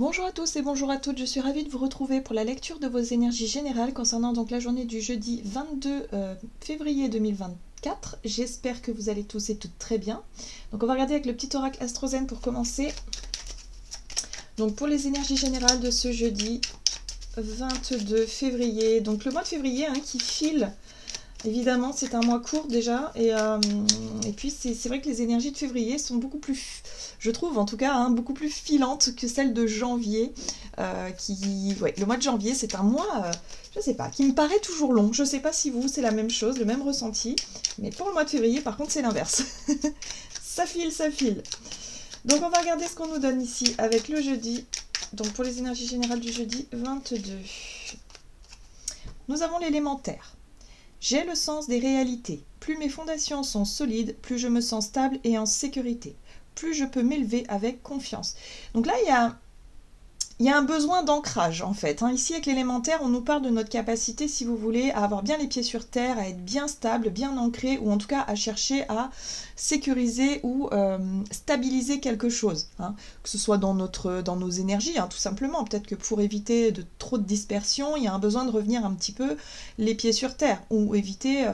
Bonjour à tous et bonjour à toutes, je suis ravie de vous retrouver pour la lecture de vos énergies générales concernant donc la journée du jeudi 22 février 2024. J'espère que vous allez tous et toutes très bien. Donc on va regarder avec le petit oracle Astrozène pour commencer. Donc pour les énergies générales de ce jeudi 22 février, donc le mois de février qui file. Évidemment, c'est un mois court déjà, et puis c'est vrai que les énergies de février sont beaucoup plus, je trouve en tout cas, beaucoup plus filantes que celles de janvier. Le mois de janvier, c'est un mois, je sais pas, qui me paraît toujours long. Je sais pas si vous, c'est la même chose, le même ressenti, mais pour le mois de février, par contre, c'est l'inverse. Ça file, ça file. Donc on va regarder ce qu'on nous donne ici avec le jeudi, donc pour les énergies générales du jeudi 22. Nous avons l'élémentaire. J'ai le sens des réalités. Plus mes fondations sont solides, plus je me sens stable et en sécurité. Plus je peux m'élever avec confiance. Donc là, il y a un besoin d'ancrage en fait. Ici, avec l'élémentaire, on nous parle de notre capacité, si vous voulez, à avoir bien les pieds sur terre, à être bien stable, bien ancré, ou en tout cas à chercher à sécuriser ou stabiliser quelque chose. Que ce soit dans nos énergies, tout simplement. Peut-être que pour éviter trop de dispersion, il y a un besoin de revenir un petit peu les pieds sur terre, ou éviter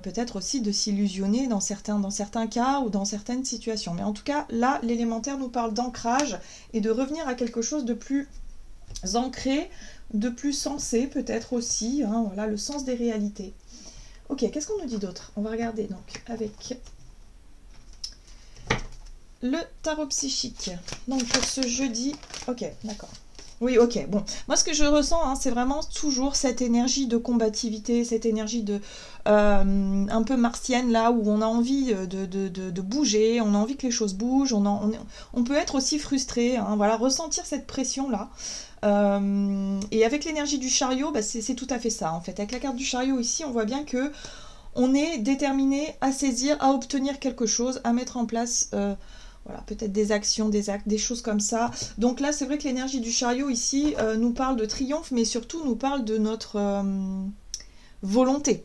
peut-être aussi de s'illusionner dans certains cas ou dans certaines situations. Mais en tout cas, là, l'élémentaire nous parle d'ancrage et de revenir à quelque chose de plus ancré, de plus sensé peut-être aussi, voilà, le sens des réalités. Ok, qu'est-ce qu'on nous dit d'autre? On va regarder donc avec le tarot psychique. Donc pour ce jeudi, ok, d'accord. Oui, ok, bon. Moi, ce que je ressens, c'est vraiment toujours cette énergie de combativité, cette énergie de un peu martienne, là, où on a envie de bouger, on a envie que les choses bougent, on peut être aussi frustré, voilà, ressentir cette pression-là. Et avec l'énergie du chariot, c'est tout à fait ça, en fait. Avec la carte du chariot, ici, on voit bien que on est déterminé à saisir, à obtenir quelque chose, à mettre en place... voilà, peut-être des actions, des actes, des choses comme ça. Donc là, c'est vrai que l'énergie du chariot ici nous parle de triomphe, mais surtout nous parle de notre volonté.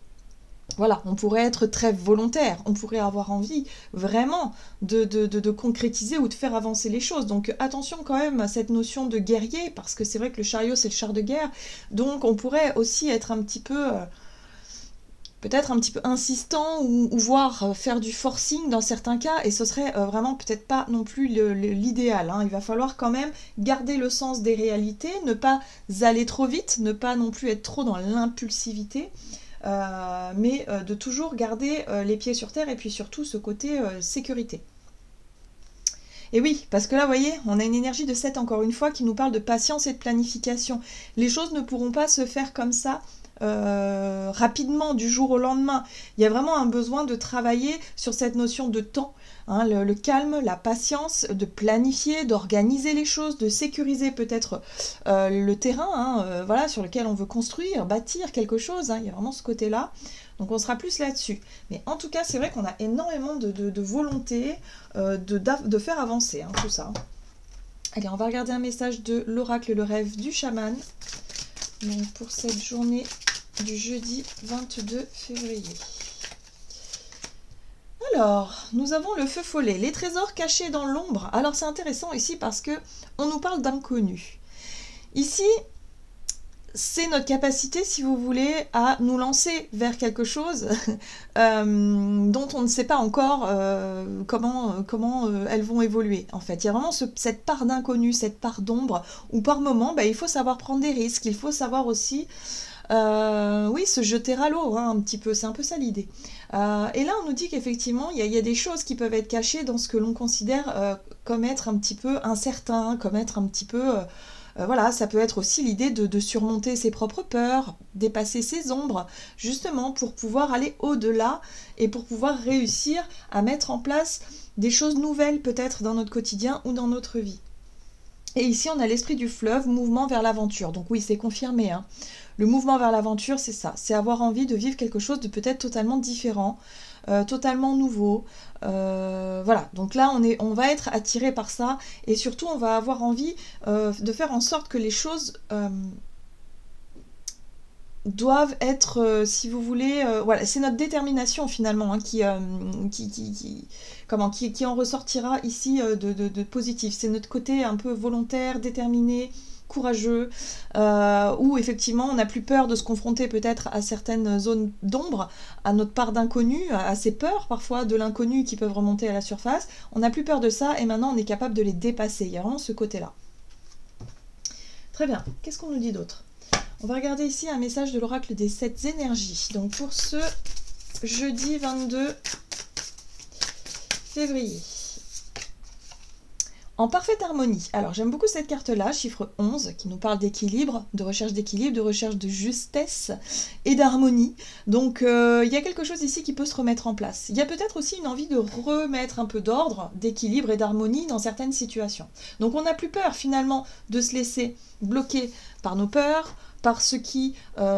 Voilà, on pourrait être très volontaire, on pourrait avoir envie vraiment de concrétiser ou de faire avancer les choses. Donc attention quand même à cette notion de guerrier, parce que c'est vrai que le chariot, c'est le char de guerre. Donc on pourrait aussi être un petit peu... peut-être un petit peu insistant ou voire faire du forcing dans certains cas, et ce serait vraiment peut-être pas non plus l'idéal. Il va falloir quand même garder le sens des réalités, ne pas aller trop vite, ne pas non plus être trop dans l'impulsivité, mais de toujours garder les pieds sur terre et puis surtout ce côté sécurité. Et oui, parce que là, vous voyez, on a une énergie de 7 encore une fois qui nous parle de patience et de planification. Les choses ne pourront pas se faire comme ça rapidement, du jour au lendemain. Il y a vraiment un besoin de travailler sur cette notion de temps, le calme, la patience, de planifier, d'organiser les choses, de sécuriser peut-être le terrain voilà, sur lequel on veut construire, bâtir quelque chose. Il y a vraiment ce côté-là. Donc on sera plus là-dessus. Mais en tout cas, c'est vrai qu'on a énormément de volonté de faire avancer tout ça. Allez, on va regarder un message de l'oracle, le rêve du chaman. Donc pour cette journée du jeudi 22 février. Alors, nous avons le feu follet, les trésors cachés dans l'ombre. Alors c'est intéressant ici parce que on nous parle d'inconnus. Ici, c'est notre capacité, si vous voulez, à nous lancer vers quelque chose dont on ne sait pas encore comment elles vont évoluer. En fait, il y a vraiment cette part d'inconnu, cette part d'ombre, où par moment, il faut savoir prendre des risques, il faut savoir aussi, oui, se jeter à l'eau, un petit peu, c'est un peu ça l'idée. Et là, on nous dit qu'effectivement, il y a des choses qui peuvent être cachées dans ce que l'on considère comme être un petit peu incertain, comme être un petit peu... voilà, ça peut être aussi l'idée de surmonter ses propres peurs, dépasser ses ombres, justement pour pouvoir aller au-delà et pour pouvoir réussir à mettre en place des choses nouvelles peut-être dans notre quotidien ou dans notre vie. Et ici, on a l'esprit du fleuve, mouvement vers l'aventure. Donc oui, c'est confirmé. Le mouvement vers l'aventure, c'est ça. C'est avoir envie de vivre quelque chose de peut-être totalement différent, totalement nouveau. Voilà, donc là, on va être attiré par ça. Et surtout, on va avoir envie de faire en sorte que les choses doivent être, si vous voulez, voilà, c'est notre détermination finalement hein, qui en ressortira ici de positif. C'est notre côté un peu volontaire, déterminé, courageux, où effectivement on n'a plus peur de se confronter peut-être à certaines zones d'ombre, à notre part d'inconnu, à ces peurs parfois de l'inconnu qui peuvent remonter à la surface. On n'a plus peur de ça et maintenant on est capable de les dépasser. Il y a vraiment ce côté-là. Très bien, qu'est-ce qu'on nous dit d'autre? On va regarder ici un message de l'oracle des 7 énergies. Donc pour ce jeudi 22 février. En parfaite harmonie. Alors j'aime beaucoup cette carte-là, chiffre 11, qui nous parle d'équilibre, de recherche de justesse et d'harmonie. Donc il y a quelque chose ici qui peut se remettre en place. Il y a peut-être aussi une envie de remettre un peu d'ordre, d'équilibre et d'harmonie dans certaines situations. Donc on n'a plus peur finalement de se laisser bloquer par nos peurs, par ce qui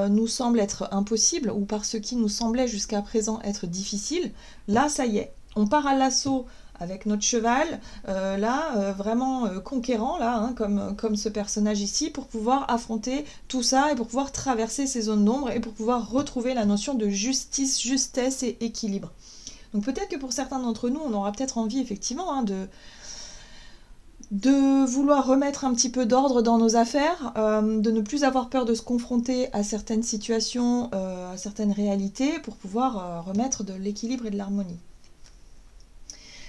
nous semble être impossible ou par ce qui nous semblait jusqu'à présent être difficile. Là, ça y est, on part à l'assaut avec notre cheval, vraiment conquérant, là, hein, comme ce personnage ici, pour pouvoir affronter tout ça et pour pouvoir traverser ces zones d'ombre et pour pouvoir retrouver la notion de justice, justesse et équilibre. Donc peut-être que pour certains d'entre nous, on aura peut-être envie effectivement hein, de vouloir remettre un petit peu d'ordre dans nos affaires, de ne plus avoir peur de se confronter à certaines situations, à certaines réalités, pour pouvoir remettre de l'équilibre et de l'harmonie.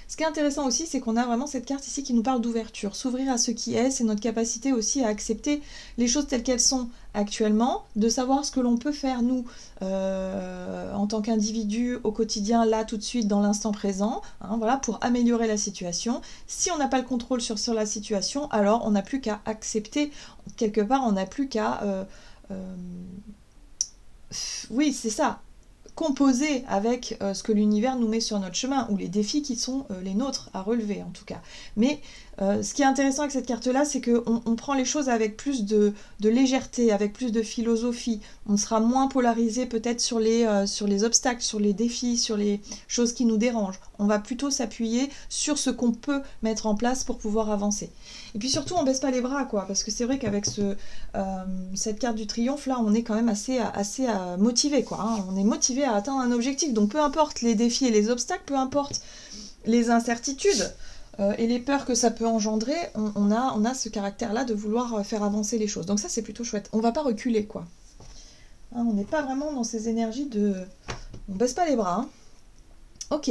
Ce qui est intéressant aussi, c'est qu'on a vraiment cette carte ici qui nous parle d'ouverture. S'ouvrir à ce qui est, c'est notre capacité aussi à accepter les choses telles qu'elles sont actuellement, de savoir ce que l'on peut faire, nous, en tant qu'individu, au quotidien, là, tout de suite, dans l'instant présent, hein, voilà, pour améliorer la situation. Si on n'a pas le contrôle sur la situation, alors on n'a plus qu'à accepter, quelque part, on n'a plus qu'à... oui, c'est ça, composer avec ce que l'univers nous met sur notre chemin, ou les défis qui sont les nôtres à relever en tout cas. Mais ce qui est intéressant avec cette carte-là, c'est qu'on prend les choses avec plus de légèreté, avec plus de philosophie. On sera moins polarisé peut-être sur les obstacles, sur les défis, sur les choses qui nous dérangent. On va plutôt s'appuyer sur ce qu'on peut mettre en place pour pouvoir avancer. Et puis surtout, on baisse pas les bras, quoi, parce que c'est vrai qu'avec cette carte du triomphe, là, on est quand même assez motivé, quoi. Hein. On est motivé à atteindre un objectif. Donc peu importe les défis et les obstacles, peu importe les incertitudes et les peurs que ça peut engendrer, on a ce caractère-là de vouloir faire avancer les choses. Donc ça, c'est plutôt chouette. On va pas reculer, quoi. Hein, on n'est pas vraiment dans ces énergies de... On baisse pas les bras, hein. Ok,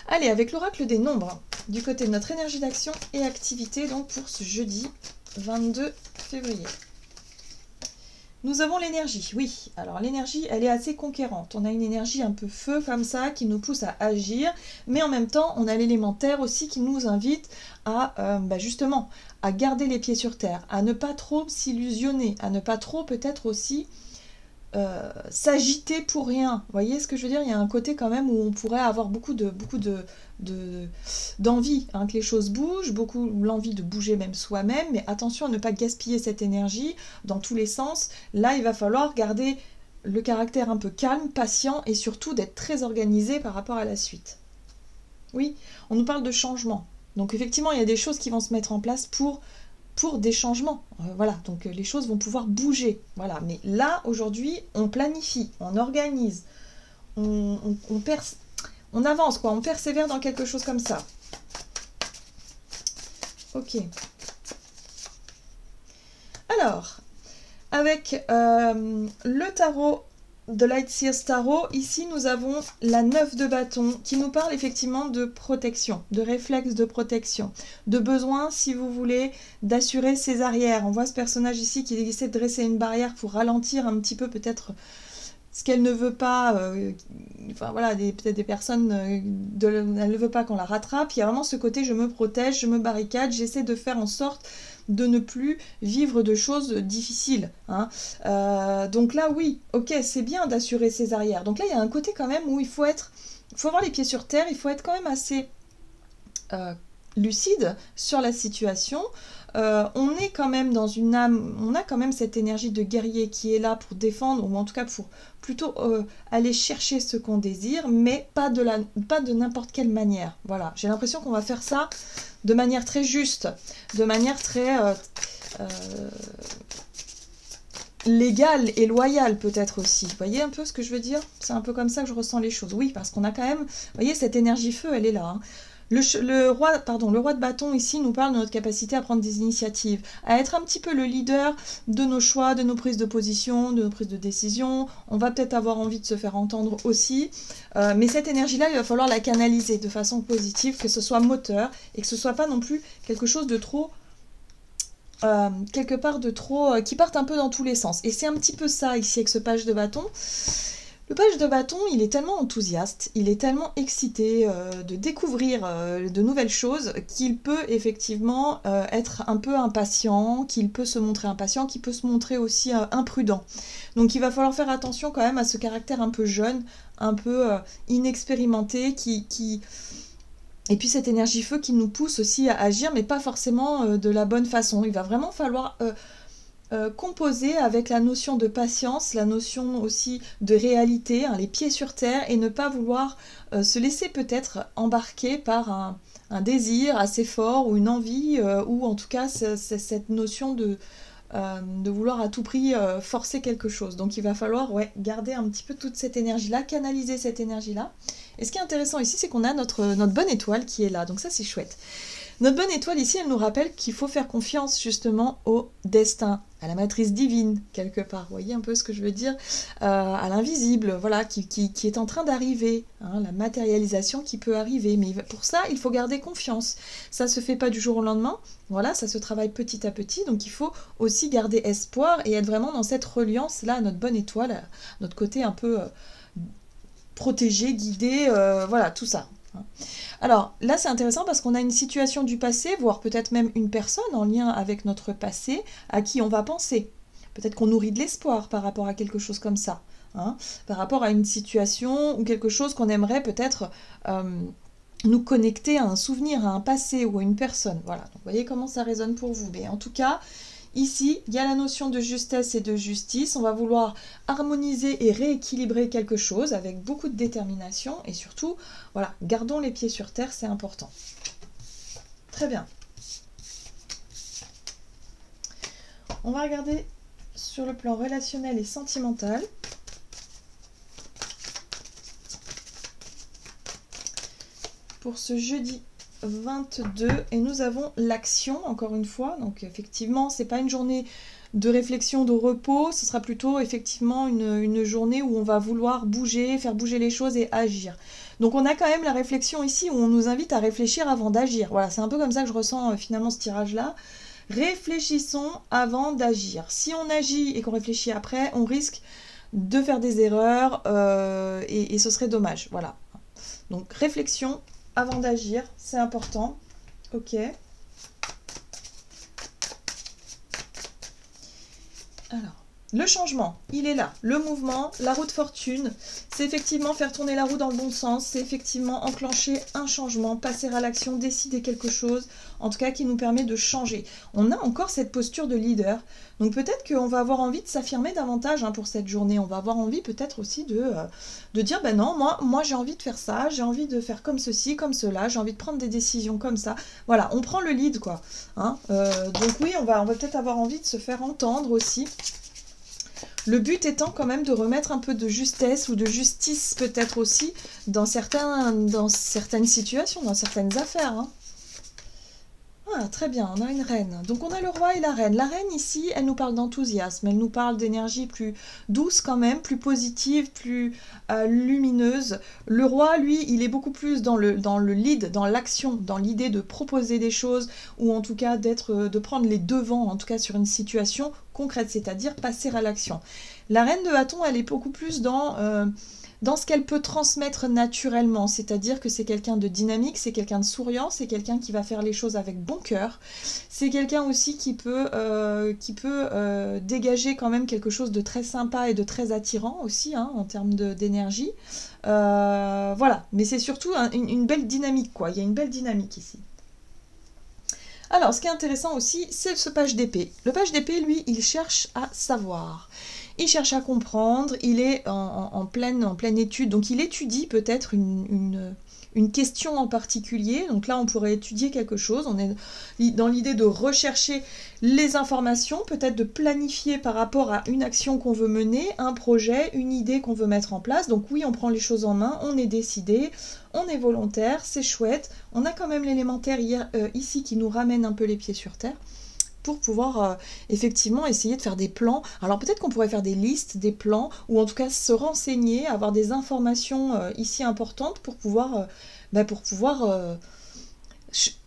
allez, avec l'oracle des nombres, du côté de notre énergie d'action et activité, donc pour ce jeudi 22 février. Nous avons l'énergie, oui. Alors l'énergie, elle est assez conquérante. On a une énergie un peu feu comme ça, qui nous pousse à agir, mais en même temps, on a l'élémentaire aussi qui nous invite à, justement, à garder les pieds sur terre, à ne pas trop s'illusionner, à ne pas trop peut-être aussi... s'agiter pour rien. Vous voyez ce que je veux dire? Il y a un côté quand même où on pourrait avoir beaucoup d'envie hein, que les choses bougent, beaucoup l'envie de bouger même soi-même, mais attention à ne pas gaspiller cette énergie dans tous les sens. Là, il va falloir garder le caractère un peu calme, patient et surtout d'être très organisé par rapport à la suite. Oui, on nous parle de changement. Donc effectivement, il y a des choses qui vont se mettre en place pour des changements. Voilà, donc les choses vont pouvoir bouger. Voilà, mais là, aujourd'hui, on planifie, on organise, on avance, quoi, on persévère dans quelque chose comme ça. Ok. Alors, avec le tarot de Lightseers Tarot, ici nous avons la 9 de bâton qui nous parle effectivement de protection, de réflexe de protection, de besoin, si vous voulez, d'assurer ses arrières. On voit ce personnage ici qui essaie de dresser une barrière pour ralentir un petit peu peut-être ce qu'elle ne veut pas, enfin voilà, peut-être des personnes, elle ne veut pas qu'on la rattrape. Il y a vraiment ce côté je me protège, je me barricade, j'essaie de faire en sorte de ne plus vivre de choses difficiles. Hein. Donc là, oui, ok, c'est bien d'assurer ses arrières. Donc là, il y a un côté quand même où il faut avoir les pieds sur terre, il faut être quand même assez lucide sur la situation. On est quand même dans une âme, on a quand même cette énergie de guerrier qui est là pour défendre, ou en tout cas pour plutôt aller chercher ce qu'on désire, mais pas de n'importe quelle manière. Voilà, j'ai l'impression qu'on va faire ça de manière très juste, de manière très... légal et loyal peut-être aussi. Vous voyez un peu ce que je veux dire? C'est un peu comme ça que je ressens les choses. Oui, parce qu'on a quand même, vous voyez, cette énergie feu, elle est là. Hein. Le roi de bâton ici nous parle de notre capacité à prendre des initiatives, à être un petit peu le leader de nos choix, de nos prises de position, de nos prises de décision. On va peut-être avoir envie de se faire entendre aussi, mais cette énergie-là, il va falloir la canaliser de façon positive, que ce soit moteur et que ce soit pas non plus quelque chose de trop... quelque part de trop... qui parte un peu dans tous les sens. Et c'est un petit peu ça ici avec ce page de bâton. Le page de bâton, il est tellement enthousiaste, il est tellement excité de découvrir de nouvelles choses qu'il peut effectivement être un peu impatient, qu'il peut se montrer impatient, qu'il peut se montrer aussi imprudent. Donc il va falloir faire attention quand même à ce caractère un peu jeune, un peu inexpérimenté, et puis cette énergie feu qui nous pousse aussi à agir, mais pas forcément de la bonne façon. Il va vraiment falloir... composer avec la notion de patience, la notion aussi de réalité, hein, les pieds sur terre, et ne pas vouloir se laisser peut-être embarquer par un désir assez fort ou une envie, ou en tout cas cette notion de vouloir à tout prix forcer quelque chose. Donc il va falloir garder un petit peu toute cette énergie-là, canaliser cette énergie-là. Et ce qui est intéressant ici, c'est qu'on a notre bonne étoile qui est là, donc ça c'est chouette. Notre bonne étoile ici, elle nous rappelle qu'il faut faire confiance justement au destin, à la matrice divine, quelque part. Vous voyez un peu ce que je veux dire, à l'invisible, voilà, qui est en train d'arriver, hein, la matérialisation qui peut arriver. Mais pour ça, il faut garder confiance. Ça ne se fait pas du jour au lendemain, voilà, ça se travaille petit à petit. Donc il faut aussi garder espoir et être vraiment dans cette reliance-là à notre bonne étoile, notre côté un peu protégé, guidé, voilà, tout ça. Alors là c'est intéressant parce qu'on a une situation du passé, voire peut-être même une personne en lien avec notre passé à qui on va penser. Peut-être qu'on nourrit de l'espoir par rapport à quelque chose comme ça, hein, par rapport à une situation ou quelque chose qu'on aimerait peut-être nous connecter à un souvenir, à un passé ou à une personne. Voilà, donc vous voyez comment ça résonne pour vous. Mais en tout cas, ici, il y a la notion de justesse et de justice. On va vouloir harmoniser et rééquilibrer quelque chose avec beaucoup de détermination. Et surtout, voilà, gardons les pieds sur terre, c'est important. Très bien. On va regarder sur le plan relationnel et sentimental. Pour ce jeudi 22, et nous avons l'action encore une fois, donc effectivement c'est pas une journée de réflexion, de repos, ce sera plutôt effectivement une journée où on va vouloir bouger, faire bouger les choses et agir. Donc on a quand même la réflexion ici où on nous invite à réfléchir avant d'agir. Voilà, c'est un peu comme ça que je ressens finalement ce tirage là. Réfléchissons avant d'agir. Si on agit et qu'on réfléchit après, on risque de faire des erreurs et ce serait dommage. Voilà. Donc réflexion avant d'agir, c'est important. Ok. Alors, le changement, il est là. Le mouvement, la roue de fortune, c'est effectivement faire tourner la roue dans le bon sens, c'est effectivement enclencher un changement, passer à l'action, décider quelque chose, en tout cas qui nous permet de changer. On a encore cette posture de leader, donc peut-être qu'on va avoir envie de s'affirmer davantage pour cette journée. On va avoir envie peut-être aussi de dire, ben non, moi j'ai envie de faire ça, j'ai envie de faire comme ceci, comme cela, j'ai envie de prendre des décisions comme ça. Voilà, on prend le lead, quoi. Hein, donc oui, on va peut-être avoir envie de se faire entendre aussi. Le but étant quand même de remettre un peu de justesse ou de justice peut-être aussi dans certaines situations, dans certaines affaires. Hein. Ah, très bien, on a une reine. Donc on a le roi et la reine. La reine ici, elle nous parle d'enthousiasme, elle nous parle d'énergie plus douce quand même, plus positive, plus lumineuse. Le roi, lui, il est beaucoup plus dans le lead, dans l'action, dans l'idée de proposer des choses, ou en tout cas de prendre les devants, en tout cas sur une situation concrète, c'est-à-dire passer à l'action. La reine de bâton, elle est beaucoup plus dans ce qu'elle peut transmettre naturellement, c'est-à-dire que c'est quelqu'un de dynamique, c'est quelqu'un de souriant, c'est quelqu'un qui va faire les choses avec bon cœur, c'est quelqu'un aussi qui peut dégager quand même quelque chose de très sympa et de très attirant aussi, hein, en termes d'énergie. Voilà, mais c'est surtout une belle dynamique, quoi. Il y a une belle dynamique ici. Alors, ce qui est intéressant aussi, c'est ce page d'épée. Le page d'épée, lui, il cherche à savoir. Il cherche à comprendre, il est en pleine étude, donc il étudie peut-être une une question en particulier. Donc là, on pourrait étudier quelque chose. On est dans l'idée de rechercher les informations, peut-être de planifier par rapport à une action qu'on veut mener, un projet, une idée qu'on veut mettre en place. Donc oui, on prend les choses en main, on est décidé, on est volontaire, c'est chouette. On a quand même l'élémentaire ici qui nous ramène un peu les pieds sur terre, pour pouvoir effectivement essayer de faire des plans. Alors peut-être qu'on pourrait faire des listes, des plans, ou en tout cas se renseigner, avoir des informations ici importantes pour pouvoir,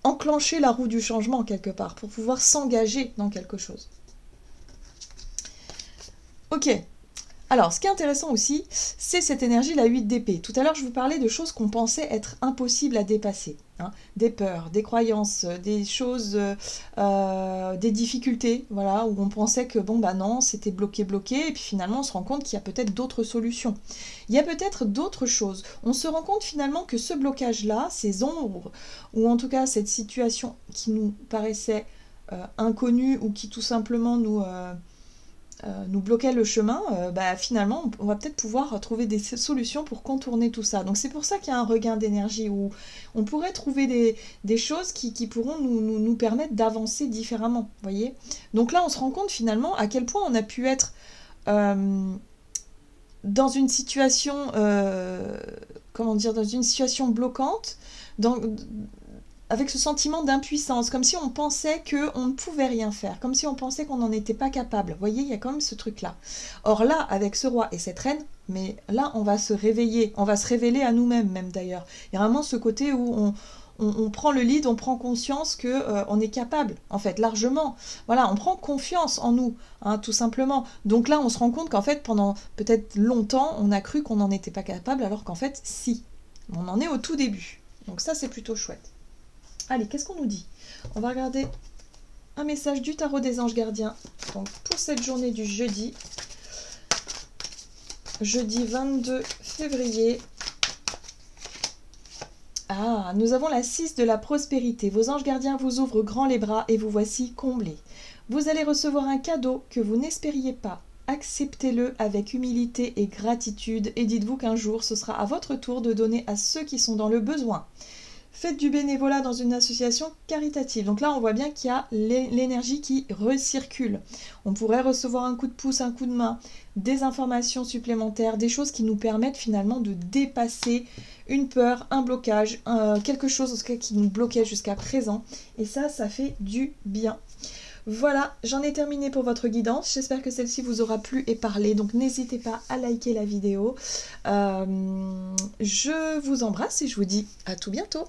enclencher la roue du changement quelque part, pour pouvoir s'engager dans quelque chose. Ok. Alors, ce qui est intéressant aussi, c'est cette énergie, la 8 d'épée. Tout à l'heure, je vous parlais de choses qu'on pensait être impossibles à dépasser. Hein. Des peurs, des croyances, des choses, des difficultés, voilà, où on pensait que, bon, bah non, c'était bloqué, et puis finalement, on se rend compte qu'il y a peut-être d'autres solutions. Il y a peut-être d'autres choses. On se rend compte finalement que ce blocage-là, ces ombres, ou en tout cas cette situation qui nous paraissait inconnue, ou qui tout simplement nous bloquait le chemin, finalement, on va peut-être pouvoir trouver des solutions pour contourner tout ça. Donc c'est pour ça qu'il y a un regain d'énergie, où on pourrait trouver des choses qui pourront nous permettre d'avancer différemment, voyez. Donc là, on se rend compte finalement à quel point on a pu être dans une situation, dans une situation bloquante, avec ce sentiment d'impuissance, comme si on pensait qu'on ne pouvait rien faire, comme si on pensait qu'on n'en était pas capable. Vous voyez, il y a quand même ce truc-là. Or là, avec ce roi et cette reine, mais là, on va se réveiller, on va se révéler à nous-mêmes même d'ailleurs. Il y a vraiment ce côté où on prend le lead, on prend conscience qu'on est capable, en fait, largement. Voilà, on prend confiance en nous, hein, tout simplement. Donc là, on se rend compte qu'en fait, pendant peut-être longtemps, on a cru qu'on n'en était pas capable, alors qu'en fait, si. On en est au tout début. Donc ça, c'est plutôt chouette. Allez, qu'est-ce qu'on nous dit? On va regarder un message du tarot des anges gardiens, donc pour cette journée du jeudi 22 février. Ah, nous avons la 6 de la prospérité. Vos anges gardiens vous ouvrent grand les bras et vous voici comblés. Vous allez recevoir un cadeau que vous n'espériez pas. Acceptez-le avec humilité et gratitude et dites-vous qu'un jour, ce sera à votre tour de donner à ceux qui sont dans le besoin. Faites du bénévolat dans une association caritative. Donc là, on voit bien qu'il y a l'énergie qui recircule. On pourrait recevoir un coup de pouce, un coup de main, des informations supplémentaires, des choses qui nous permettent finalement de dépasser une peur, un blocage, quelque chose en tout cas qui nous bloquait jusqu'à présent. Et ça fait du bien. Voilà, j'en ai terminé pour votre guidance. J'espère que celle-ci vous aura plu et parlé. Donc n'hésitez pas à liker la vidéo. Je vous embrasse et je vous dis à tout bientôt.